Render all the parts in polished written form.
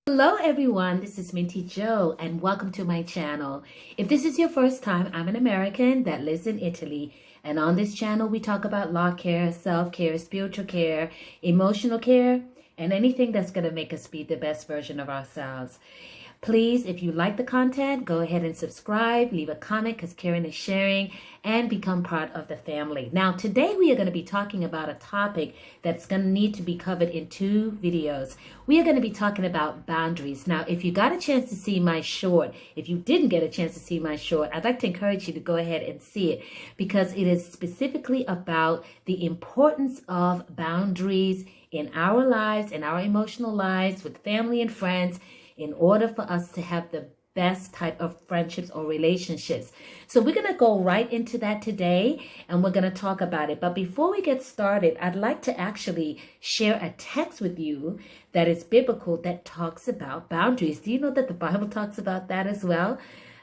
Hello everyone, this is Minty Joe and welcome to my channel. If this is your first time, I'm an American that lives in Italy, and on this channel we talk about law care, self-care, spiritual care, emotional care, and anything that's going to make us be the best version of ourselves. Please, if you like the content, go ahead and subscribe, leave a comment because Karen is sharing, and become part of the family. Now, today we are going to be talking about a topic that's going to need to be covered in 2 videos. We are going to be talking about boundaries. Now, if you got a chance to see my short, if you didn't get a chance to see my short, I'd like to encourage you to go ahead and see it because it is specifically about the importance of boundaries in our lives, in our emotional lives, with family and friends, in order for us to have the best type of friendships or relationships. So we're going to go right into that today and we're going to talk about it. But before we get started, I'd like to actually share a text with you that is biblical that talks about boundaries. Do you know that the Bible talks about that as well?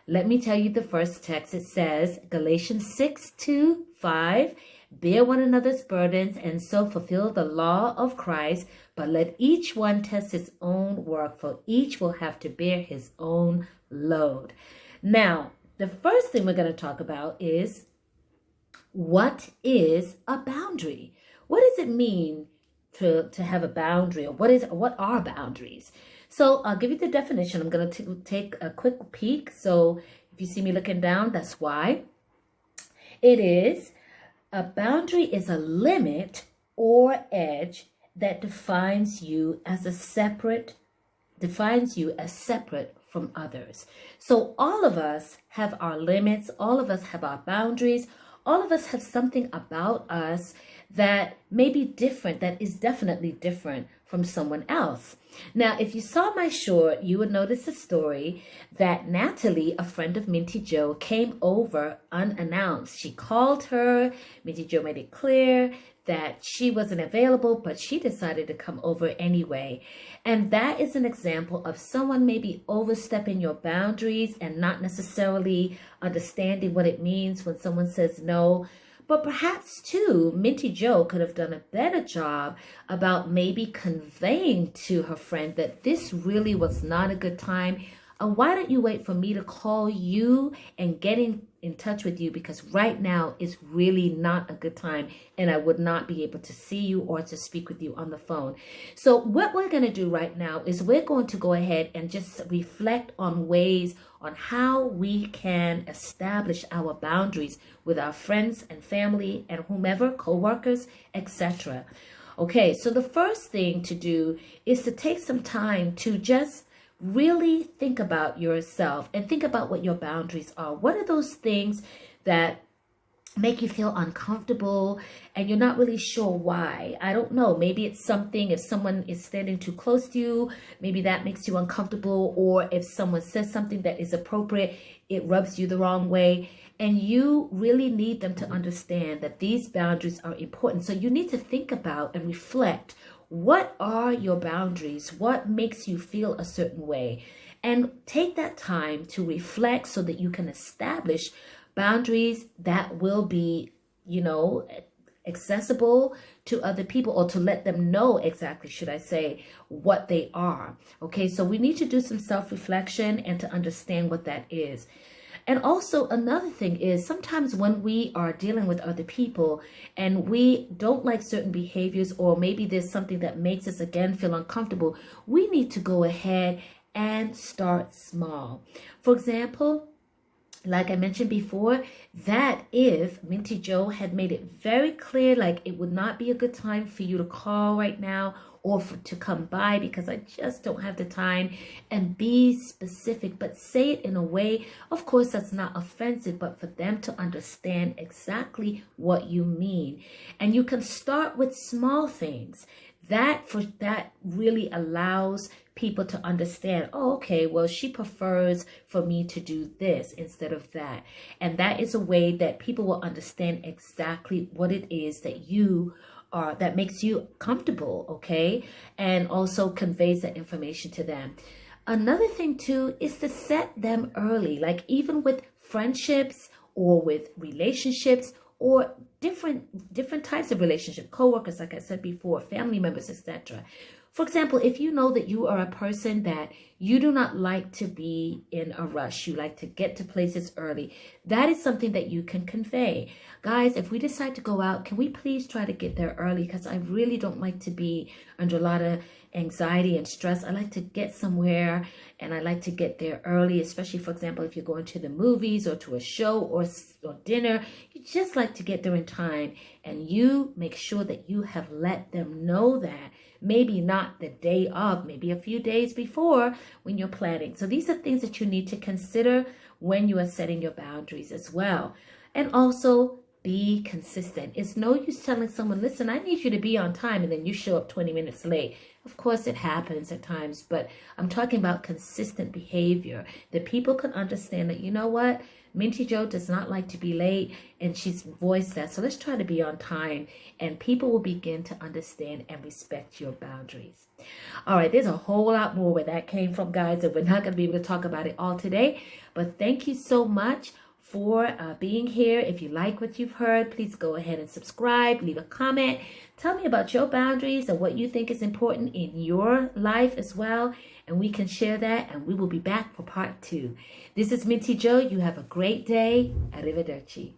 Let me tell you the first text. It says, Galatians 6:2-5, bear one another's burdens and so fulfill the law of Christ, but let each one test his own work, for each will have to bear his own load. Now, the first thing we're going to talk about is, what is a boundary? What does it mean to have a boundary, or what are boundaries? So I'll give you the definition. I'm going to take a quick peek. So if you see me looking down, that's why. A boundary is a limit or edge that defines you as separate from others. So all of us have our limits, all of us have our boundaries, all of us have something about us that may be different, that is definitely different from someone else. Now, if you saw my short, you would notice a story that Natalie, a friend of Minty Joe, came over unannounced. She called her. Minty Joe made it clear that she wasn't available, but she decided to come over anyway. And that is an example of someone maybe overstepping your boundaries and not necessarily understanding what it means when someone says no. But perhaps, too, Minty Joe could have done a better job about maybe conveying to her friend that this really was not a good time. Why don't you wait for me to call you and get in touch with you, because right now is really not a good time and I would not be able to see you or to speak with you on the phone. So what we're going to do right now is we're going to go ahead and just reflect on ways on how we can establish our boundaries with our friends and family and whomever, co-workers, etc. Okay, so the first thing to do is to take some time to just really think about yourself and think about what your boundaries are. What are those things that make you feel uncomfortable and you're not really sure why? I don't know. Maybe it's something, if someone is standing too close to you, maybe that makes you uncomfortable. Or if someone says something that is appropriate, it rubs you the wrong way. And you really need them to understand that these boundaries are important. So you need to think about and reflect, what are your boundaries? What makes you feel a certain way? And take that time to reflect so that you can establish boundaries that will be, accessible to other people, or to let them know exactly, should I say, what they are. Okay, so we need to do some self-reflection and to understand what that is. And also another thing is, sometimes when we are dealing with other people and we don't like certain behaviors, or maybe there's something that makes us again feel uncomfortable, we need to go ahead and start small. For example, like I mentioned before, that if Minty Joe had made it very clear, like it would not be a good time for you to call right now or to come by because I just don't have the time, and be specific, but say it in a way, of course, that's not offensive, but for them to understand exactly what you mean. And you can start with small things. That really allows people to understand, oh, okay, well, she prefers for me to do this instead of that. And that is a way that people will understand exactly what it is that you are, that makes you comfortable, okay? And also conveys that information to them. Another thing too is to set them early, like even with friendships or with relationships or different types of relationship, co-workers, like I said before, family members, etc. For example, if you know that you are a person that you do not like to be in a rush, you like to get to places early, that is something that you can convey. Guys, if we decide to go out, can we please try to get there early? Because I really don't like to be under a lot of anxiety and stress. I like to get somewhere and I like to get there early, especially, for example, if you're going to the movies or to a show or dinner. You just like to get there in time, and you make sure that you have let them know that. Maybe not the day of, maybe a few days before when you're planning. So these are things that you need to consider when you are setting your boundaries as well. And also be consistent. It's no use telling someone, listen, I need you to be on time, and then you show up 20 minutes late. Of course, it happens at times, but I'm talking about consistent behavior that people can understand that, you know what, Minty Joe does not like to be late, and she's voiced that. So let's try to be on time, and people will begin to understand and respect your boundaries. All right, there's a whole lot more where that came from, guys, and we're not going to be able to talk about it all today. But thank you so much for being here. If you like what you've heard, please go ahead and subscribe, leave a comment. Tell me about your boundaries and what you think is important in your life as well. And we can share that, and we will be back for part 2. This is Minty Joe. You have a great day. Arrivederci.